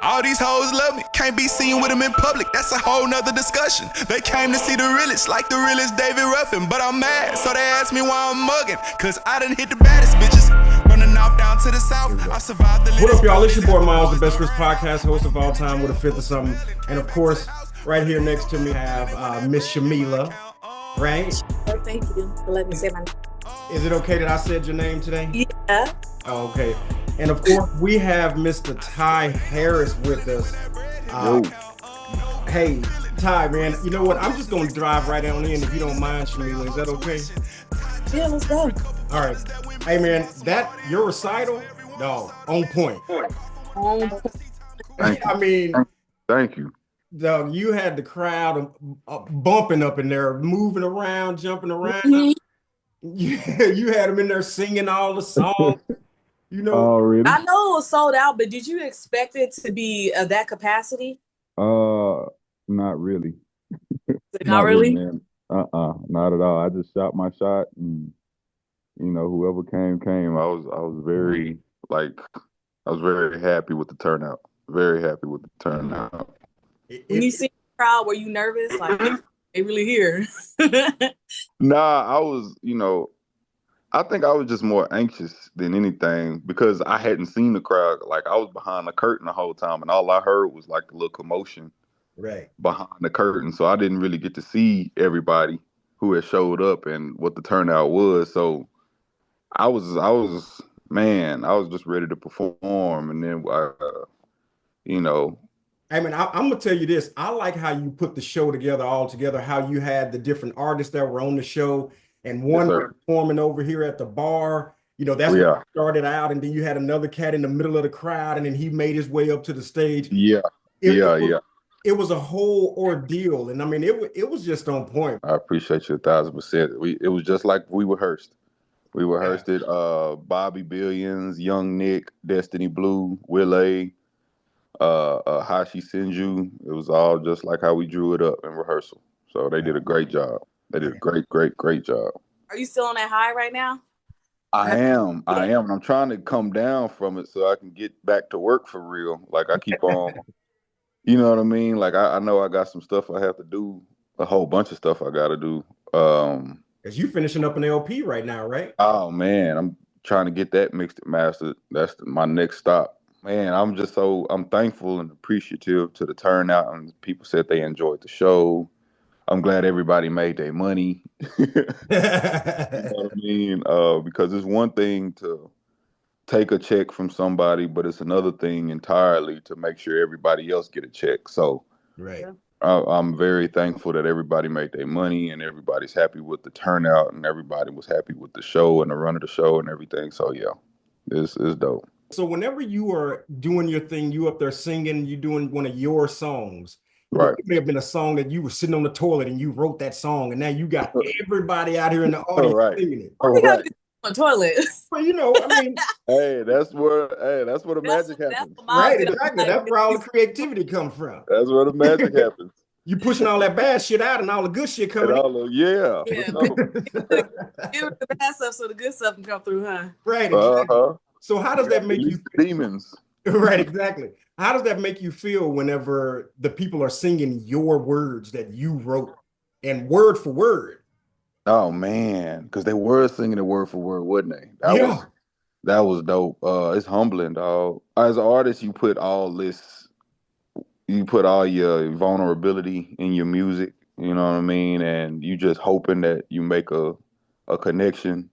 All these hoes love me, can't be seen with them in public, that's a whole nother discussion. They came to see the realest, like the realest David Ruffin. But I'm mad, so they asked me why I'm mugging, cause I done hit the baddest bitches. From the north down to the south, I survived the What up, y'all? It's your boy Miles, the best risk podcast host of all time with a fifth of something. And of course, right here next to me, I have Miss Shamila, right? Thank you for letting me say my name. Is it okay that I said your name today? Yeah. Oh, okay. And of course, we have Mr. Tye Harris with us. Hey, Tye, man, you know what? I'm just going to drive right on in if you don't mind, Shamila. Is that okay? Yeah, let's go. All right. Hey, man, your recital, dog, on point. I mean, thank you. Dog, you had the crowd bumping up in there, moving around, jumping around. Mm-hmm. You had them in there singing all the songs. You know, oh, really? I know it was sold out, but did you expect it to be that capacity? Not really. Not really? Man. Not at all. I just shot my shot, and whoever came. I was very happy with the turnout. Very happy with the turnout. When you see the crowd, were you nervous? Like, they really here? Nah, I was, I think I was just more anxious than anything because I hadn't seen the crowd. Like, I was behind the curtain the whole time, and all I heard was like the little commotion behind the curtain. So I didn't really get to see everybody who had showed up and what the turnout was. So I was just ready to perform, and then I mean, I'm gonna tell you this. I like how you put the show together all together. How you had the different artists that were on the show, and one performing over here at the bar. That's when it started out, and then you had another cat in the middle of the crowd, and then he made his way up to the stage. It was a whole ordeal, and I mean, it was just on point. I appreciate you 1,000%. It was just like we rehearsed. We rehearsed it. Bobby Billions, Young Nick, Destiny Blue, Willie. Hashi Sinju. It was all just like how we drew it up in rehearsal. So they did a great job. They did a great job. Are you still on that high right now? I am. And I'm trying to come down from it so I can get back to work for real. Like, I keep on, you know what I mean? Like, I know I got some stuff I have to do, a whole bunch of stuff I got to do. Because you finishing up an LP right now, right? Oh, man. I'm trying to get that mixed and mastered. That's my next stop. Man, I'm thankful and appreciative to the turnout, and people said they enjoyed the show. I'm glad everybody made their money. You know what I mean? Because it's one thing to take a check from somebody, but it's another thing entirely to make sure everybody else get a check. So I'm very thankful that everybody made their money and everybody's happy with the turnout and everybody was happy with the show and the run of the show and everything. So yeah, it's dope. So whenever you are doing your thing, you up there singing, you doing one of your songs. Right. It may have been a song that you were sitting on the toilet and you wrote that song, and now you got everybody out here in the audience singing it. On the toilet. Well, I mean, hey, that's where the magic happens. Right, exactly. That's where all the creativity comes from. That's where the magic happens. You pushing all that bad shit out and all the good shit coming in. Yeah. Give it the bad stuff so the good stuff can come through, huh? Right, exactly. So how does that make you feel? Demons? Right, exactly. How does that make you feel whenever the people are singing your words that you wrote and word for word? Oh man, because they were singing it word for word, wouldn't they? That was dope. It's humbling, dog. As an artist, you put all your vulnerability in your music. You know what I mean? And you just hoping that you make a connection.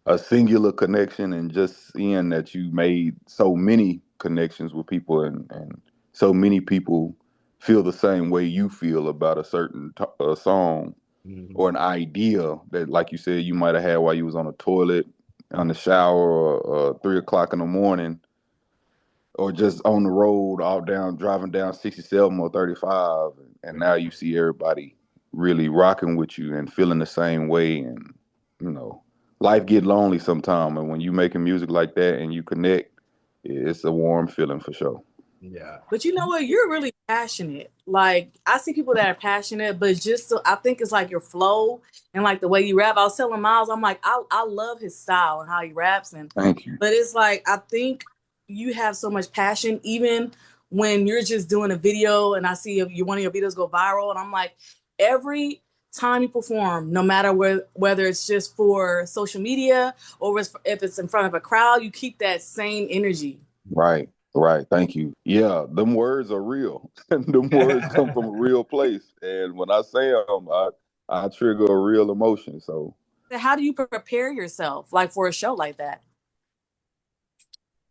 A singular connection, and just seeing that you made so many connections with people and so many people feel the same way you feel about a certain song or an idea that, like you said, you might have had while you was on the toilet, on the shower, or 3 o'clock in the morning, or just on the road driving down 67 or 35. And now you see everybody really rocking with you and feeling the same way. And, life get lonely sometime, and when you making music like that and you connect, it's a warm feeling for sure. Yeah. But you know what? You're really passionate. Like, I see people that are passionate, but I think it's like your flow and like the way you rap. I was telling Miles, I'm like, I love his style and how he raps. And thank you. But it's like, I think you have so much passion, even when you're just doing a video and I see one of your videos go viral, and I'm like, every time you perform, no matter whether it's just for social media or if it's in front of a crowd, you keep that same energy. Right. Thank you. Yeah, them words are real. Them words come from a real place, and when I say them, I trigger a real emotion. So, how do you prepare yourself, like for a show like that?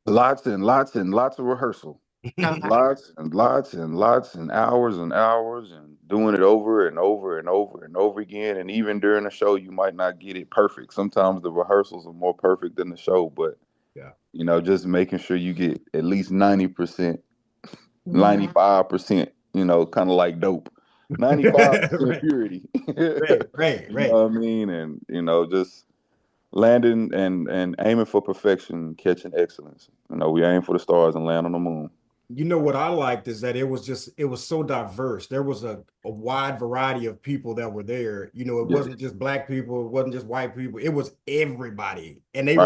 lots and lots and lots of rehearsal. Okay. Lots and lots and lots and hours and doing it over and over and over and over again. And even during the show, you might not get it perfect. Sometimes the rehearsals are more perfect than the show, but just making sure you get at least 90%, 95%, kind of like dope. 95% purity. Right. You know what I mean? And, just landing and aiming for perfection, catching excellence. We aim for the stars and land on the moon. You know what I liked is that it was so diverse. There was a wide variety of people that were there. It wasn't just black people, it wasn't just white people, it was everybody. And they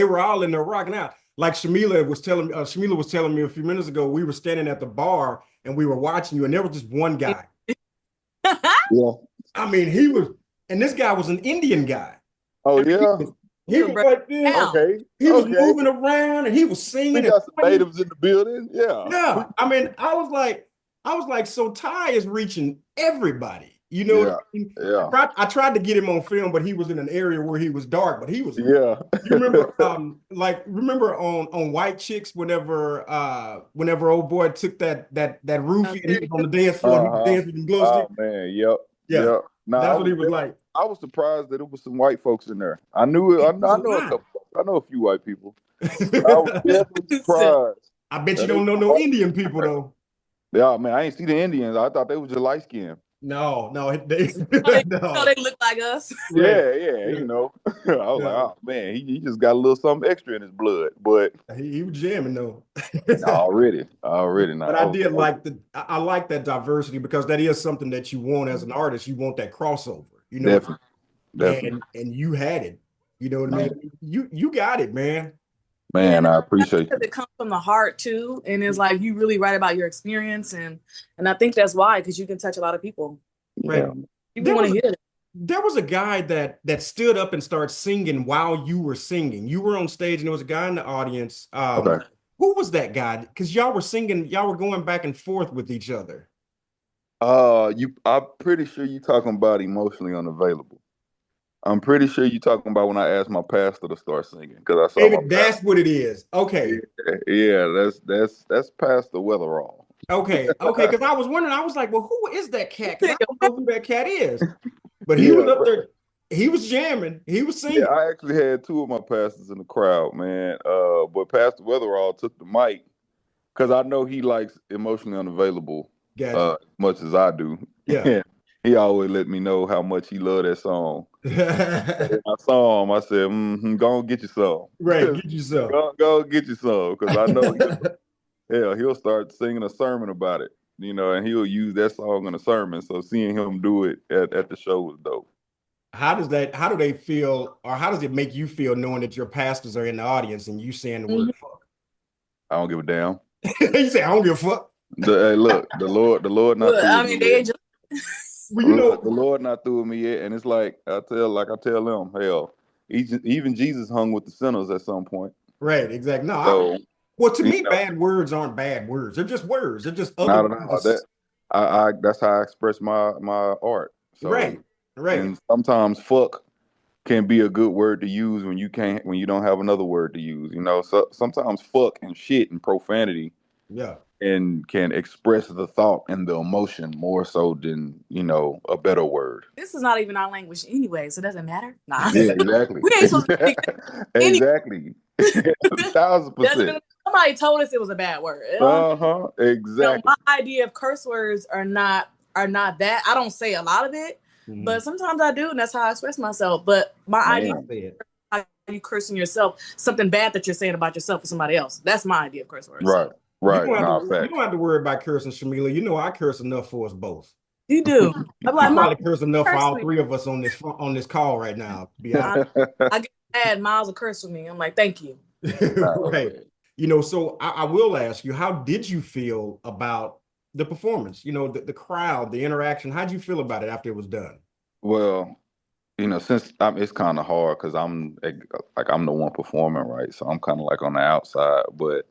were all in there rocking out. Like Shamila was telling me a few minutes ago, we were standing at the bar and we were watching you, and there was just one guy. Yeah. I mean, and this guy was an Indian guy. Oh, yeah. He was like this. Okay. He was moving around and he was singing. We got some natives in the building. Yeah. Yeah. I mean, I was like, so Tye is reaching everybody. You know what I mean? Yeah. I tried to get him on film, but he was in an area where he was dark, but he was. Yeah. You remember, remember on White Chicks whenever old boy took that roofie and he was on the dance floor, he was dancing with them glow sticks. Oh man, yep. Yeah. That's what he was like. I was surprised that it was some white folks in there. I knew it. I know a few white people. I was definitely surprised. I bet you don't know no Indian people though. Yeah, man, I ain't see the Indians. I thought they was just light skinned. No, they look like us. Yeah. I was like, oh man, he just got a little something extra in his blood. But he was jamming though. already. But I like that diversity, because that is something that you want as an artist. You want that crossover, Definitely. And you had it. You know what I mean? You got it, man. Man, I appreciate it. It comes from the heart too, and it's like you really write about your experience, and I think that's why, because you can touch a lot of people. Right. People want to hear it. There was a guy that stood up and started singing while you were singing. You were on stage and there was a guy in the audience. Who was that guy? Because y'all were singing, y'all were going back and forth with each other. I'm pretty sure you're talking about Emotionally Unavailable. I'm pretty sure you're talking about when I asked my pastor to start singing, because I saw David, that's what it is. Okay. Yeah, that's Pastor Weatherall. Okay, because I was wondering, I was like, well, who is that cat? Because I don't know who that cat is. But he was up there, he was jamming, he was singing. Yeah, I actually had two of my pastors in the crowd, man. But Pastor Weatherall took the mic, because I know he likes Emotionally Unavailable as much as I do. Yeah. He always let me know how much he loved that song. I saw him, I said, go and get your song. Right, get your song. Go get your song, because I know he'll start singing a sermon about it, and he'll use that song in a sermon. So seeing him do it at the show was dope. How do they feel, or how does it make you feel knowing that your pastors are in the audience and you saying the word fuck? I don't give a damn. You say, I don't give a fuck. Hey, look, the Lord not through with me yet. The Lord not through with me yet, and it's like I tell them, hell, even Jesus hung with the sinners at some point. Right, exactly. No, well, to me, bad words aren't bad words. They're just words. They're just other words. That's how I express my art. So, right. And sometimes fuck can be a good word to use when you don't have another word to use. So sometimes fuck and shit and profanity. Yeah. And can express the thought and the emotion more so than, a better word. This is not even our language anyway, so it doesn't matter. Nah. Yeah, exactly. We ain't supposed to speak exactly. 1,000%. Somebody told us it was a bad word. Exactly. My idea of curse words are not that. I don't say a lot of it, but sometimes I do, and that's how I express myself. But my idea of how you cursing yourself, something bad that you're saying about yourself or somebody else. That's my idea of curse words. Right. So. Right. You don't have to worry about cursing, Shamila. I curse enough for us both. You do. I'm like, I probably curse enough for all three of us on this call right now. To be honest, I get mad. Miles will curse with me. I'm like, thank you. Right. So I will ask you, how did you feel about the performance? The crowd, the interaction. How'd you feel about it after it was done? Well, since it's kind of hard because I'm the one performing, right? So I'm kind of like on the outside. But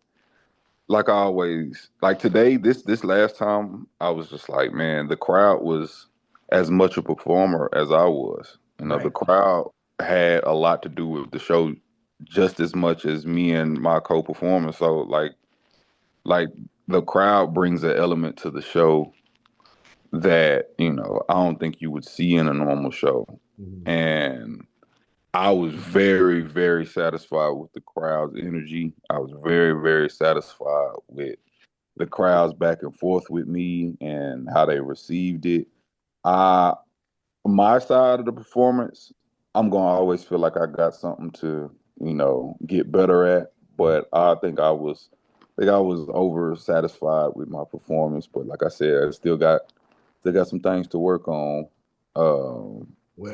like I always, like today, this last time, I was just like, man, the crowd was as much a performer as I was. Right. The crowd had a lot to do with the show, just as much as me and my co-performer. So like the crowd brings an element to the show that I don't think you would see in a normal show. Mhm. And I was very, very satisfied with the crowd's energy. I was very, very satisfied with the crowds back and forth with me and how they received it. I My side of the performance, I'm gonna always feel like I got something to, get better at. But I think I was over satisfied with my performance. But like I said, I still got some things to work on. Well,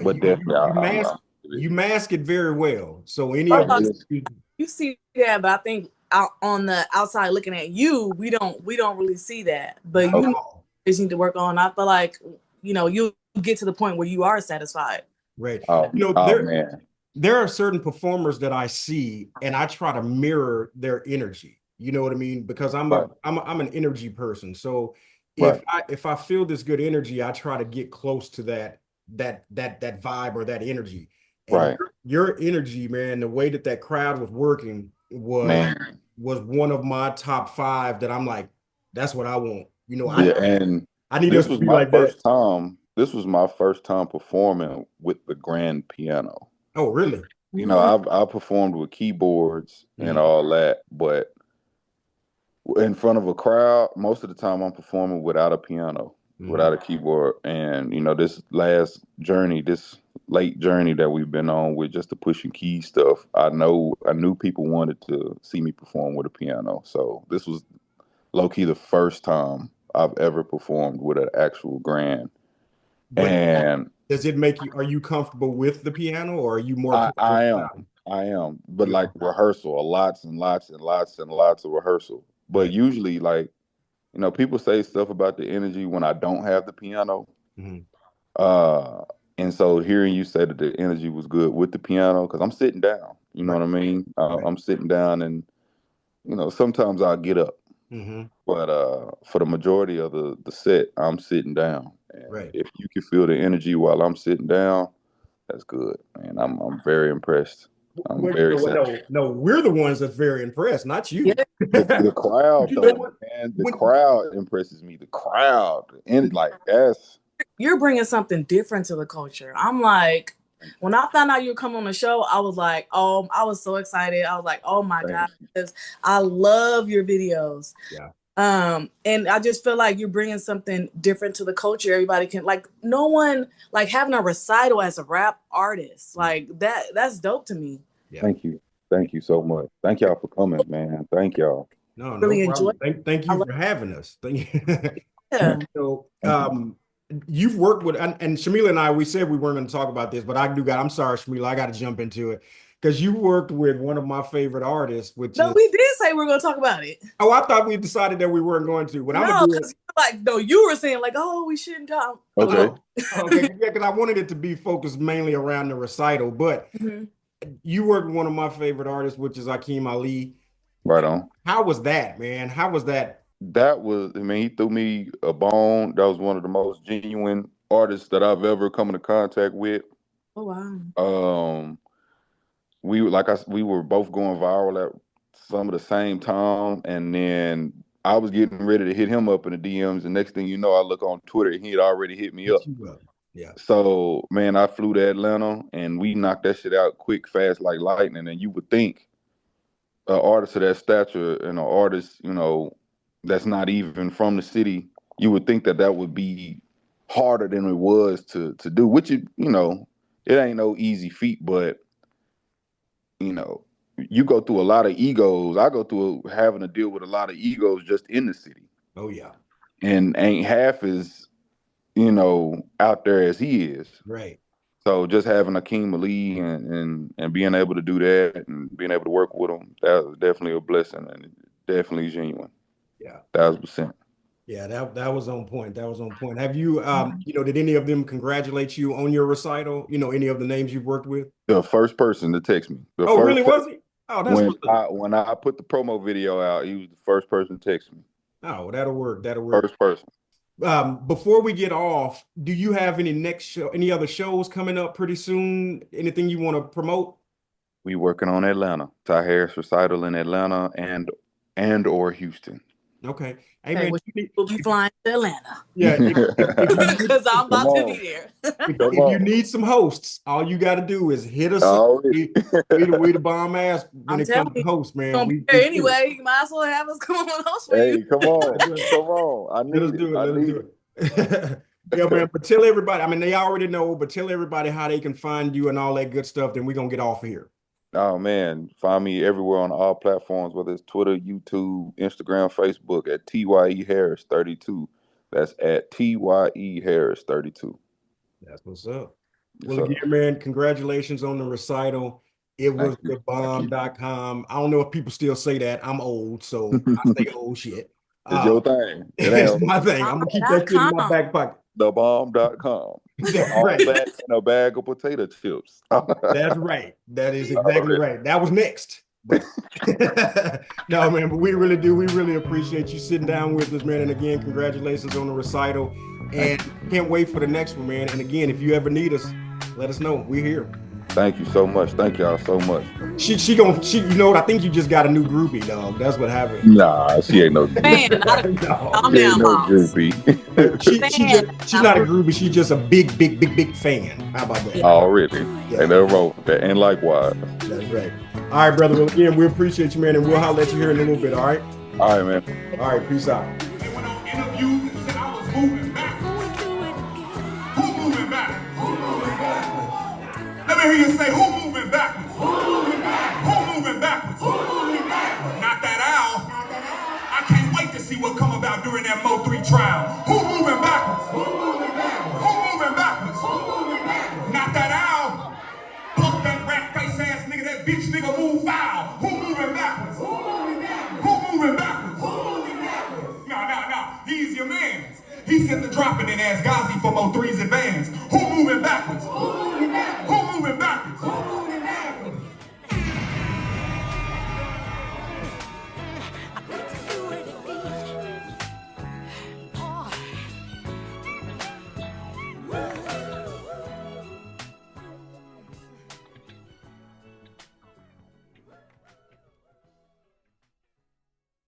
But you definitely, you mask I'm you mask it very well. So any I was of about us, to say, you see that, but I think out on the outside looking at you, we don't really see that. But not at you all. just need to work on. I feel like you'll get to the point where you are satisfied. Right. oh, oh man, There are certain performers that I see and I try to mirror their energy. You know what I mean? Because right, I'm an energy person. So right, if I feel this good energy, I try to get close to that vibe or that energy. And right, your energy, man, the way that crowd was working man. was one of my top five that I'm like, that's what I want. Yeah, and I need us this to was be my like that. first time. This was my first time performing with the grand piano. Oh, really? I performed with keyboards and Mhm. all that, but in front of a crowd, most of the time I'm performing without a piano, Mhm. without a keyboard. And this last journey, this late journey that we've been on with just the pushing key stuff, I knew people wanted to see me perform with a piano. So this was low key the first time I've ever performed with an actual grand. But And does it make you, are you comfortable with the piano or are you more I, comfortable I without am, it? I am, but You like are. rehearsal, lots and lots and lots and lots of rehearsal. But Right. usually, like, people say stuff about the energy when I don't have the piano. Mhm. Uh, and so hearing you say that the energy was good with the piano, because I'm sitting down, you know Right. what I mean? Right. I'm sitting down, and sometimes I'll get up, Mhm. but for the majority of the set, I'm sitting down. And Right. if you can feel the energy while I'm sitting down, that's good, man. Yeah. I'm very impressed. I'm Wait, very no, satisfied. no, no, we're the ones that's very impressed, not Yeah, you. The But crowd you know though, what? man, the When crowd impresses me. The crowd, and like that's you're bringing something different to the culture. I'm like, when I found out you were coming on the show, I was like, oh, I was so excited. I was like, oh my God, thank you. because I love your videos. Yeah. And I just feel like you're bringing something different to the culture. Everybody can like, no one like having a recital as a rap artist like that's dope to me. Yeah. Thank you. Thank you so much. Thank y'all for coming, man. Thank y'all. No Really enjoy problem. it. Thank I you love for having us. Thank you. it. So, Thank you. you've worked with, and Shamila and I, we said we weren't going to talk about this, but I'm sorry, Shamila, I got to jump into it because you worked with one of my favorite artists, which No, is, we did say we are gonna talk about it. oh, I thought we decided that we weren't going to, but I'm going to No, do it. because like no, you were saying like, oh, we shouldn't talk. Oh, Okay. no. Okay. Yeah, because I wanted it to be focused mainly around the recital, but Mhm. you worked with one of my favorite artists, which is Akeem Ali. Right on. How was that, man? How was that? That was, I mean, he threw me a bone. That was one of the most genuine artists that I've ever come into contact with. Oh wow. Um, we were both going viral at some of the same time, and then I was getting ready to hit him up in the DMs. And next thing you know, I look on Twitter, and he had already hit me Hit up. you up. Yeah. So, man, I flew to Atlanta, and we knocked that shit out quick, fast, like lightning. And you would think an artist of that stature and an artist, that's not even from the city, you would think that that would be harder than it was to do, which it ain't no easy feat, but you know, you go through a lot of egos. I go through having to deal with a lot of egos just in the city, Oh, yeah. and ain't half as out there as he is. Right. So just having Akeem Ali and being able to do that and being able to work with him, that was definitely a blessing and definitely genuine. Yeah. 1,000%. Yeah, that was on point. That was on point. Have you, did any of them congratulate you on your recital? Any of the names you've worked with? The first person to text me. Really, was he? Oh, that's when I put the promo video out, he was the first person to text me. Oh, that'll work. That'll work. First person. Before we get off, do you have any other shows coming up pretty soon? Anything you want to promote? We working on Atlanta. Tye Harris recital in Atlanta and or Houston. Okay. Hey, man, we'll be flying to Atlanta. Yeah, because I'm about to be there. If you need some hosts, all you got to do is hit us up. We the bomb ass when it comes to hosts, man. Anyway, you might as well have us come on host for you. Hey, come on. Let us do it. Yeah, man. But tell everybody. I mean, they already know, but tell everybody how they can find you and all that good stuff. Then we're gonna get off of here. Oh man, find me everywhere on all platforms, whether it's Twitter, YouTube, Instagram, Facebook at Tye Harris 32. That's at Tye Harris 32. That's what's up. Well, again, man, congratulations on the recital. It was the bomb.com. I don't know if people still say that. I'm old, so I say old shit. It's your thing. It's my thing. I'm gonna keep that shit in my back pocket. Thebomb.com. That's all right. that in a bag of potato chips. That's right. That is exactly right. That was next. No, man, but we really do. We really appreciate you sitting down with us, man. And again, congratulations on the recital. And can't wait for the next one, man. And again, if you ever need us, let us know. We're here. Thank you so much. Thank y'all so much. She you know what? I think you just got a new groupie, dog. That's what happened. Nah, she ain't no groupie. Man, I'm she ain't no groupie. She's not a groupie. She's just a big fan. How about that? Oh, really? Yeah. And they're wrong with that. And likewise. That's right. All right, brother. Well, again, we appreciate you, man. And we'll holler at you here in a little bit. All right? All right, man. All right. Peace out. They went on interviews and said I was moving backwards. Who moving backwards? Let me hear you say, who moving backwards? Who moving backwards? Not that owl. I can't wait to see what come about during that Mo 3 trial. Who moving backwards? Who moving backwards? Not that owl. Fuck that rat face ass nigga, that bitch nigga move foul. Who moving backwards? Who moving backwards? No. He's your man. He sent the dropping in as Ghazi for Mo 3s and